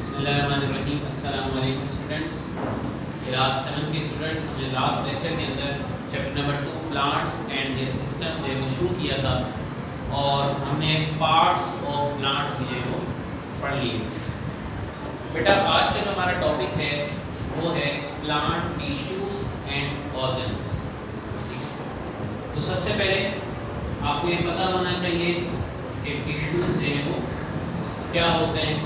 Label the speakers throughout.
Speaker 1: बिस्मिल्लाहिर्रहमानिर्रहीम। अस्सलाम वालेकुम स्टूडेंट्स। क्लास 7 के स्टूडेंट्स, हमने लास्ट लेक्चर के अंदर chapter number 2 plants and their systems जो है वो शुरू किया था और हमने पार्ट्स ऑफ प्लांट्स भी जो है वो पढ़ लिए। बेटा आज का जो हमारा टॉपिक है वो है प्लांट टिश्यूज एंड ऑर्गन्स। तो सबसे पहले आपको ये पता होना चाहिए कि टिश्यूज जो है वो क्या होते हैं।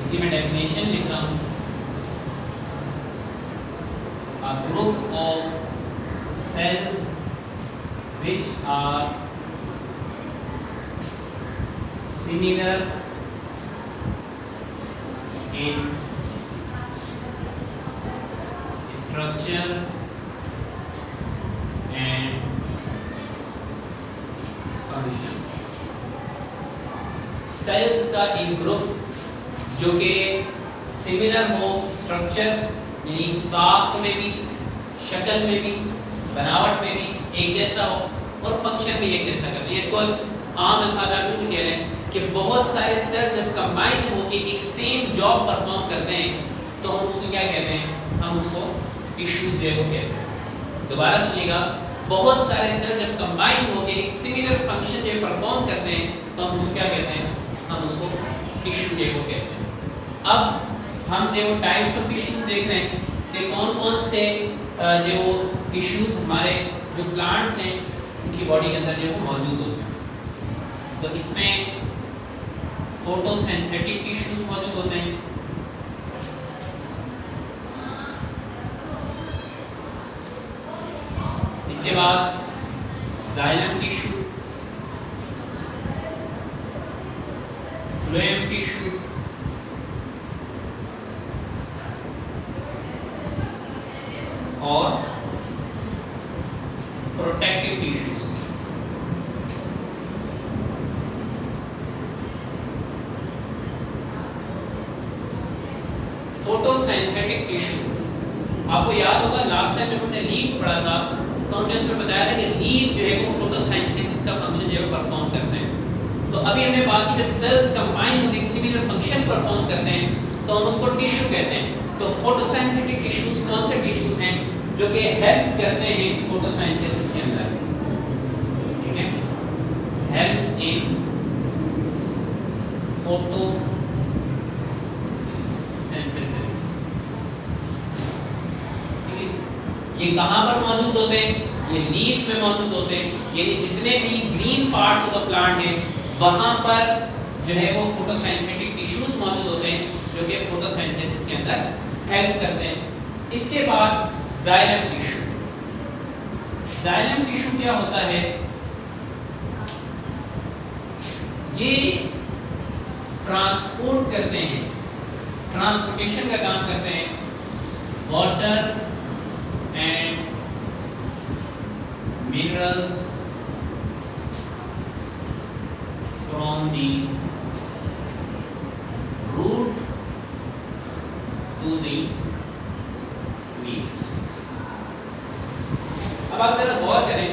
Speaker 1: इसकी मैं डेफिनेशन लिख रहा हूँ। A group of cells which are similar in structure and function। Cells का एक ग्रुप जो कि सिमिलर हो स्ट्रक्चर यानी साख्त में भी, शक्ल में भी, बनावट में भी एक जैसा हो और फंक्शन भी एक जैसा करते हैं। इसको आम अल्फाज में कह रहे हैं कि बहुत सारे सेल्स जब कंबाइन होकर एक सेम जॉब परफॉर्म करते हैं तो हम उसको क्या कहते हैं? हम उसको टिश्यूज जो है वो कहते हैं। दोबारा सुनिएगा, बहुत सारे सेल्स जब कंबाइन होकर एक सिमिलर फंक्शन जो परफॉर्म करते हैं तो हम उसको क्या कहते हैं? हम उसको टिश्यू जो है वो कहते हैं। अब हम जो टाइप्स ऑफ टिश्यूज देख रहे हैं कि कौन कौन से जो टिश्यूज हमारे जो प्लांट्स हैं उनकी बॉडी के अंदर जो मौजूद होते हैं। तो इसमें फोटोसिंथेटिक टिश्यूज मौजूद होते हैं, इसके बाद जाइलम टिश्यू, फ्लोएम टिश्यू, और प्रोटेक्टिव टिश्यूज। फोटोसिंथेटिक टिश्यू, आपको याद होगा लास्ट टाइम जब हमने लीफ पढ़ा था तो हमने उसमें बताया था कि लीफ जो है वो फोटोसिंथेसिस का फंक्शन जो है वो परफॉर्म करते हैं। तो अभी हमने बात की जब सेल्स कंबाइन होकर एक सिमिलर फंक्शन परफॉर्म करते हैं तो हम उसको टिश्यू कहते हैं। तो फोटोसिंथेटिक टिश्यूज कौन से टिश्यूज हैं जो कि हेल्प करते हैं फोटोसिंथेसिस के अंदर? ठीक है, हेल्प्स इन फोटोसिंथेसिस। ठीक है, ये कहाँ पर मौजूद होते हैं? ये लीव्स में मौजूद होते हैं, यानी जितने भी green parts of the plant हैं वहां पर जो है वो फोटोसिंथेटिक टिश्यूज मौजूद होते हैं जो कि फोटोसिंथेसिस के अंदर हेल्प करते हैं। इसके बाद जाइलम टिश्यू। जाइलम टिश्यू क्या होता है? ये ट्रांसपोर्ट करते हैं, ट्रांसपोर्टेशन का काम करते हैं water and minerals from the root to the leaves. अब आप जरा गौर करें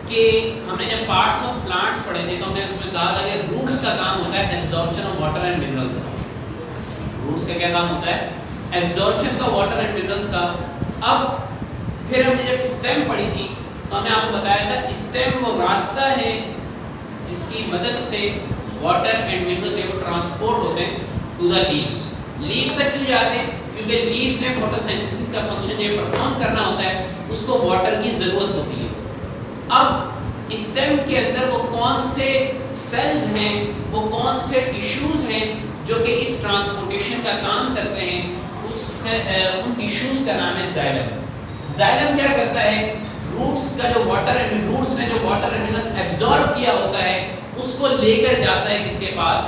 Speaker 1: कि हमने जब पार्ट्स ऑफ प्लांट्स पढ़े थे तो हमने उसमें कहा था कि रूट्स का काम होता है absorption of water and minerals का। रूट्स का क्या काम होता है? एब्जॉर्प्शन का वाटर एंड मिनरल्स का। अब फिर हमने जब स्टेम पढ़ी थी तो हमने आपको बताया था स्टेम वो रास्ता है जिसकी मदद से वाटर एंड मिनरल्स जो ट्रांसपोर्ट होते हैं टू द लीव्स। लीव्स तक क्यों जाते हैं? क्योंकि लीव्स ने फोटोसिंथेसिस का फंक्शन ये परफॉर्म करना होता है, उसको वाटर की जरूरत होती है। अब स्टेम के अंदर वो कौन से सेल्स हैं, वो कौन से टिश्यूज हैं जो कि इस ट्रांसपोर्टेशन का काम करते हैं, उन टिश्यूज का नाम है जाइलम। जाइलम क्या करता है? रूट्स का जो वाटर एंड रूट्स ने जो वाटर एंड मिनरल्स एब्जॉर्ब किया होता है उसको लेकर जाता है किसके पास?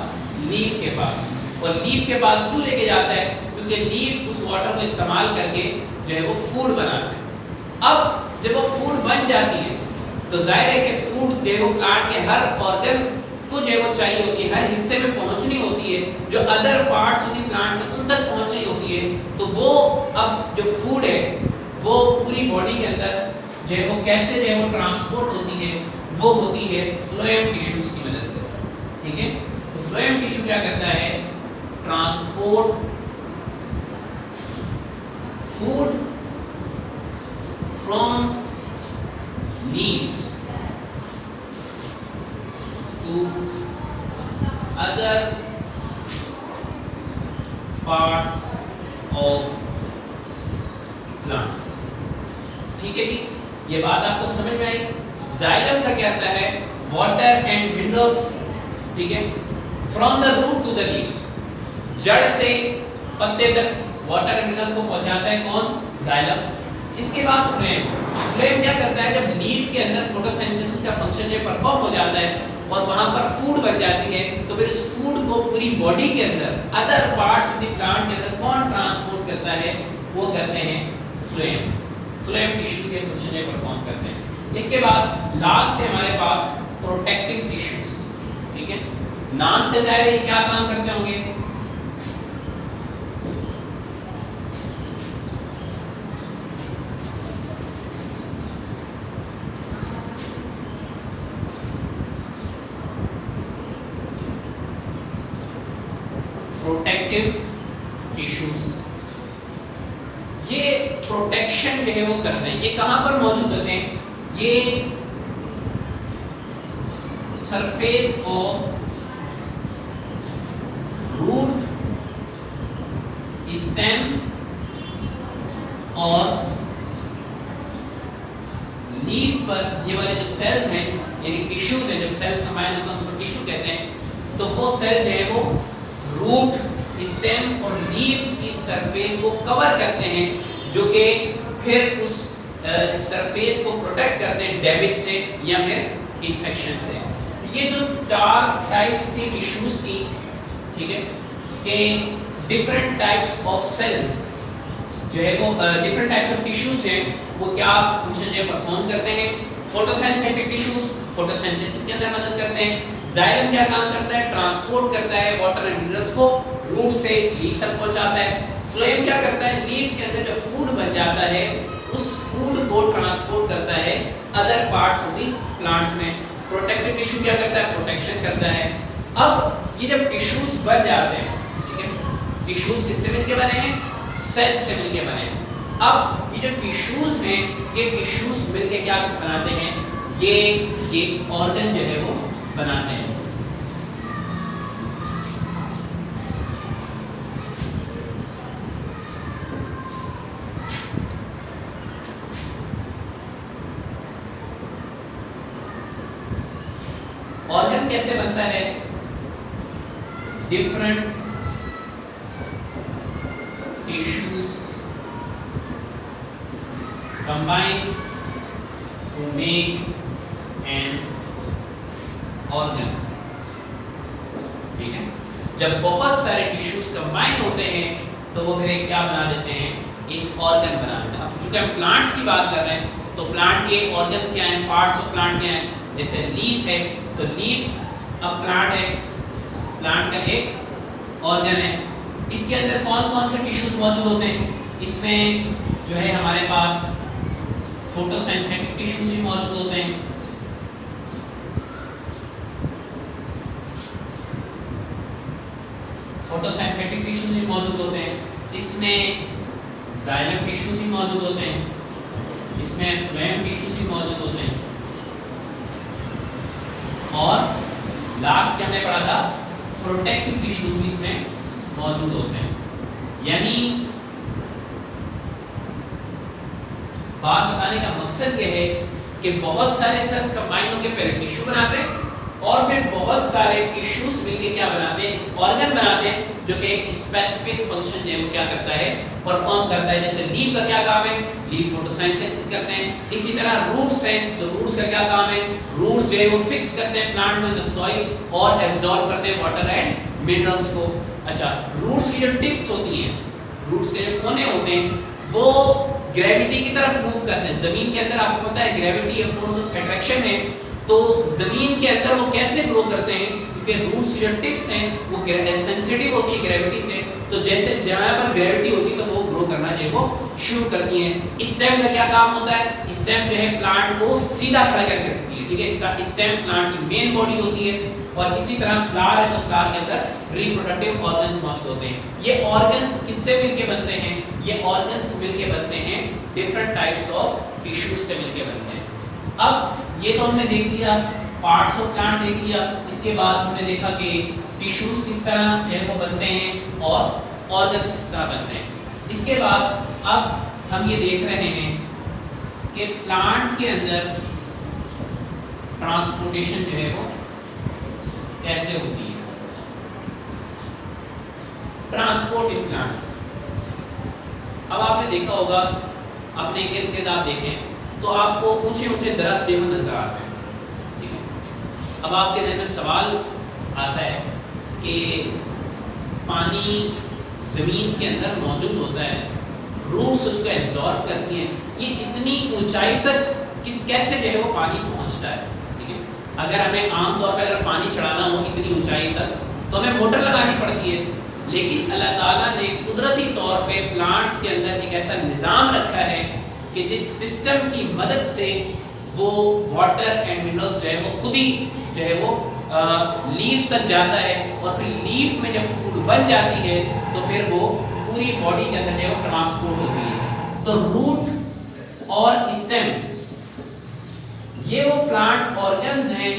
Speaker 1: लीफ के पास। और लीफ के पास क्यों लेके जाता है? क्योंकि लीफ उस वाटर को इस्तेमाल करके जो है वो फूड बनाते हैं। अब जब वो फूड बन जाती है तो जाहिर है कि फूड जो है वो प्लांट के हर ऑर्गन को जो है वो चाहिए होती है, हर हिस्से में पहुंचनी होती है, जो अदर पार्ट्स होती प्लांट से उन तक पहुंचनी होती है। तो वो अब जो फूड है वो पूरी बॉडी के अंदर जो है वो कैसे जो है वो ट्रांसपोर्ट होती है, वो होती है फ्लोएम टिश्यूज की वजह से। ठीक है। तो फ्लोएम टिश्यू क्या करता है, transport food from leaves to other parts of plants. ठीक है जी, ये बात आपको समझ में आई। जाइलम का क्या होता है, वाटर एंड मिनरल्स, ठीक है, from the root to the leaves, जड़ से पत्ते तक वाटर एंड मिनरल्स को पहुंचाता है कौन, जाइलम। इसके बाद फ्लेम, फ्लेम क्या करता है, जब लीफ के अंदर फोटोसिंथेसिस का फंक्शन जो परफॉर्म हो जाता है और वहां पर फूड बन जाती है, तो फिर इस फूड को पूरी बॉडी के अंदर other parts of the plant के अंदर कौन ट्रांसपोर्ट करता है, वो करते हैं फ्लेम। फ्लेम टिश्यू के फंक्शन ये परफॉर्म करते हैं। इसके बाद लास्ट है हमारे पास प्रोटेक्टिव टिश्यूज, ठीक है। नाम से जाहिर है क्या काम करते होंगे, प्रोटेक्टिव टिश्यूज। ये प्रोटेक्शन जो है वो करते हैं। ये कहां पर मौजूद होते हैं, ये सरफेस ऑफ रूट, स्टेम और लीव्स पर ये वाले जो सेल्स हैं, यानी टिश्यूज हैं, जब सेल्स कंबाइन होते हैं उसको टिश्यू कहते हैं, तो वो सेल्स है वो रूट, स्टेम और लीव्स की सरफेस को कवर करते हैं, जो कि फिर उस सरफेस को प्रोटेक्ट करते हैं डैमेज से या फिर इन्फेक्शन से। ये जो चार टाइप्स थी टिश्यूज की, ठीक है, कि डिफरेंट टाइप्स ऑफ सेल्स जो है वो डिफरेंट टाइप्स ऑफ टिश्यूज हैं, वो क्या फंक्शन जो परफॉर्म करते हैं। फोटोसिंथेटिक टिश्यूज फोटोसिंथेसिस के अंदर मदद करते हैं। जाइलम क्या काम करता है, ट्रांसपोर्ट करता है वाटर एंड मिनरल्स को रूट से लीफ तक पहुंचाता है। फ्लेम क्या करता है, लीफ के अंदर जो फूड बन जाता है उस फूड को ट्रांसपोर्ट करता है other parts of the plants में। प्रोटेक्टिव टिश्यू क्या करता है, प्रोटेक्शन करता है। अब ये जब टिश्यूज बन जाते हैं, ठीक है, टिश्यूज किससे मिलके बने हैं, सेल से मिलके बने हैं। अब ये जो टिश्यूज हैं, ये टिश्यूज मिलके क्या बनाते हैं, ये एक ऑर्गन जो है वो बनाते हैं। ऑर्गन कैसे बनता है, different tissues combine to make an organ, ठीक है। जब बहुत सारे टिश्यूज कंबाइन होते हैं तो वो फिर एक क्या बना देते हैं, एक ऑर्गन बना देते हैं। अब चूंकि हम प्लांट्स की बात कर रहे हैं तो प्लांट के ऑर्गन्स क्या हैं, पार्ट्स ऑफ प्लांट क्या हैं, जैसे लीफ है तो लीफ अब प्लांट है, प्लांट का एक ऑर्गन है। इसके अंदर कौन कौन से टिश्यूज मौजूद होते हैं, इसमें जो है हमारे पास फोटोसिंथेटिक टिश्यूज भी मौजूद होते हैं, फोटोसिंथेटिक टिश्यूज भी मौजूद होते हैं, इसमें जाइलम टिश्यूज भी मौजूद होते हैं, इसमें फ्लोएम टिश्यूज भी मौजूद होते हैं, और लास्ट के हमने पढ़ा था प्रोटेक्टिव टिश्यूज भी इसमें मौजूद होते हैं। यानी बात बताने का मकसद ये है कि बहुत सारे सेल्स कंबाइन होकर पहले टिश्यू बनाते हैं और फिर बहुत सारे टिश्यूज मिलके क्या बनाते हैं, ऑर्गन बनाते हैं, जो कि एक स्पेसिफिक फंक्शन जो है वो क्या करता है, परफॉर्म करता है। जैसे लीफ का क्या काम है, लीफ फोटोसिंथेसिस करते हैं। इसी तरह रूट्स हैं तो रूट्स का क्या काम है, रूट्स जो है वो फिक्स करते हैं प्लांट में इन द सॉइल और एब्जॉर्ब करते हैं वाटर एंड मिनरल्स को। अच्छा, रूट्स की जो टिप्स होती हैं, रूट्स के जो कोने होते हैं, वो ग्रेविटी की तरफ मूव करते हैं। जमीन के अंदर आपको पता है ग्रेविटी या फोर्स ऑफ अट्रैक्शन है, तो जमीन के अंदर वो कैसे ग्रो करते हैं, क्योंकि रूट्स की जो टिप्स हैं वो सेंसिटिव होती है ग्रेविटी से, तो जैसे जहां पर ग्रेविटी होती है तो वो ग्रो करना जो है वो शुरू करती हैं। स्टेम का क्या काम होता है, स्टेम जो है प्लांट को सीधा खड़ा करके रखती है, ठीक है। इसका स्टेम प्लांट की मेन बॉडी होती है और इसी तरह फ्लावर है तो फ्लावर के अंदर रिप्रोडक्टिव ऑर्गन्स मौजूद होते हैं। ये ऑर्गन्स किससे मिलके बनते हैं? ये ऑर्गन्स मिलके बनते हैं डिफरेंट टाइप्स ऑफ टिश्यूज से मिलके बनते हैं। अब ये तो हमने देख लिया पार्ट्स ऑफ प्लांट देख लिया, इसके बाद हमने देखा कि टिश्यूज किस तरह जो है वो बनते हैं और ऑर्गन्स किस तरह बनते हैं। इसके बाद अब हम ये देख रहे हैं कि प्लांट के अंदर ट्रांसपोर्टेशन जो है वो कैसे होती है। ट्रांसपोर्ट इन प्लांट्स, अब आपने देखा होगा अपने इर्द गिर्द आप देखें तो आपको ऊंचे ऊंचे दरख्त जो नजर आते हैं, ठीक है। अब आपके दिल में सवाल आता है कि पानी जमीन के अंदर मौजूद होता है, रूट्स उसको एब्जॉर्ब करती हैं, ये इतनी ऊंचाई तक कैसे जो है वो पानी पहुंचता है, ठीक है। अगर हमें आमतौर पर अगर पानी चढ़ाना हो इतनी ऊंचाई तक तो हमें मोटर लगानी पड़ती है, लेकिन अल्लाह ताला ने कुदरती तौर पे प्लांट्स के अंदर एक ऐसा निज़ाम रखा है कि जिस सिस्टम की मदद से वो वाटर एंड मिनरल्स जो है वो खुद ही जो है वो लीव्स तक जाता है और फिर लीफ में जब फूड बन जाती है तो फिर वो पूरी बॉडी के अंदर जो है वो ट्रांसपोर्ट होती है। तो रूट और स्टेम ये वो प्लांट ऑर्गन्स हैं,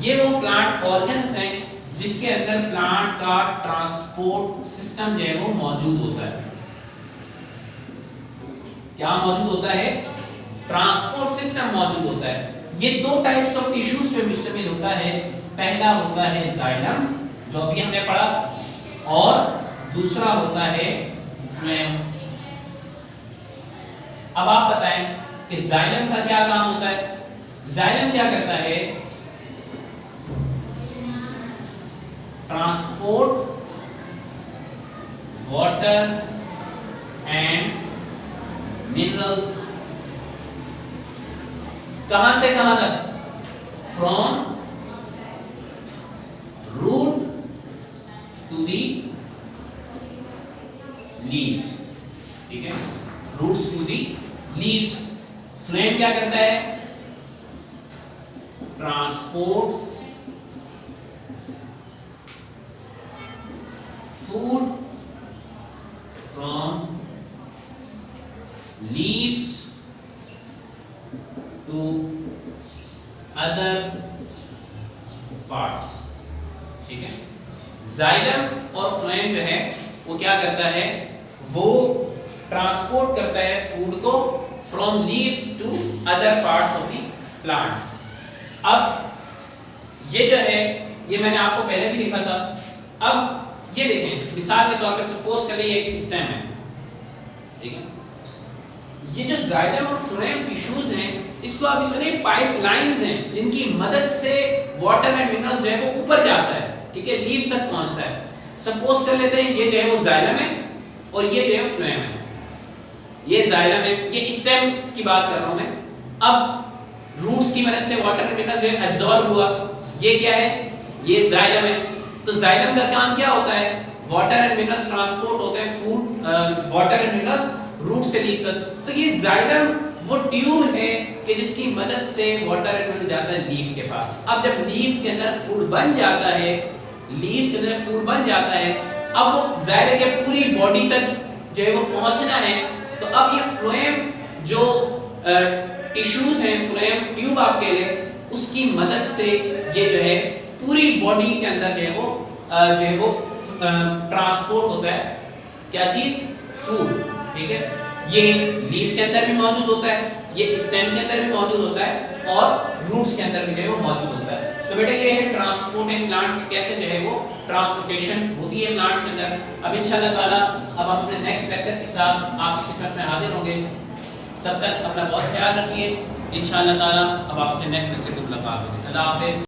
Speaker 1: ये वो प्लांट ऑर्गन्स हैं जिसके अंदर प्लांट का ट्रांसपोर्ट सिस्टम जो है वो मौजूद होता है। क्या मौजूद होता है? ट्रांसपोर्ट सिस्टम मौजूद होता है। ये दो टाइप्स ऑफ टिश्यूज में मुश्तमिल होता है। पहला होता है जाइलम जो अभी हमने पढ़ा, और दूसरा होता है फ्लोएम। अब आप बताएं कि जाइलम का क्या काम होता है? जाइलम क्या करता है? ट्रांसपोर्ट वाटर एंड मिनरल्स कहां से कहां तक? From root to the leaves, ठीक है, roots to the leaves. Phloem क्या करता है? Transports food from leaves to other parts, ठीक है। जाइलम और फ्लोएम जो है वो क्या करता है? वो ट्रांसपोर्ट करता है फूड को from leaves to other parts of the plants. अब ये जो है ये मैंने आपको पहले भी लिखा था। अब ये देखें मिसाल के तौर पे सपोज कर लीजिए एक स्टेम है, ठीक है। ये जो जाइलम और फ्लोएम टिश्यूज हैं इसको आप इसमें पाइपलाइंस हैं जिनकी मदद से वाटर एंड मिनरल्स जो है वो ऊपर जाता है, ठीक है, लीव्स तक पहुंचता है। सपोज कर लेते हैं ये जो है वो जाइलम है और ये जो है फ्लोएम है। ये जाइलम है, ये स्टेम की बात कर रहा हूं मैं। अब रूट्स की मदद से वाटर एंड मिनरल्स जो है एब्जॉर्ब हुआ, ये क्या है? ये जाइलम है। तो जाइलम का काम क्या होता है? वाटर एंड मिनरल्स ट्रांसपोर्ट होते हैं food water and minerals root से लीव्स तक। तो ये जाइलम वो ट्यूब है कि जिसकी मदद से वाटर एंड मिनरल जाता है लीव्स के पास। अब जब लीफ के अंदर फूड बन जाता है, लीव्स के अंदर फूड बन जाता है, अब वो जाइलम के पूरी बॉडी तक जो है वो पहुंचना है। तो अब ये फ्लोएम जो टिश्यूज हैं, फ्लोएम ट्यूब आप कह लें, उसकी मदद से ये जो है पूरी बॉडी के अंदर जो है वो ट्रांसपोर्ट होता है। क्या चीज? फूड, ठीक है। ये लीव्स के अंदर भी मौजूद होता है, ये स्टेम के अंदर भी मौजूद होता है और रूट्स के अंदर भी जो है वो मौजूद होता है। तो बेटा ये है ट्रांसपोर्ट इन प्लांट्स, कैसे जो है वो ट्रांसपोर्टेशन होती है प्लांट्स के अंदर। अब इंशाल्लाह ताला अब हम अपने नेक्स्ट लेक्चर के साथ आपकी खिदमत में हाजिर होंगे। तब तक अपना बहुत ख्याल रखिए। इंशाल्लाह ताला अब आपसे नेक्स्ट लेक्चर में मुलाकात होगी। अल्लाह हाफिज़।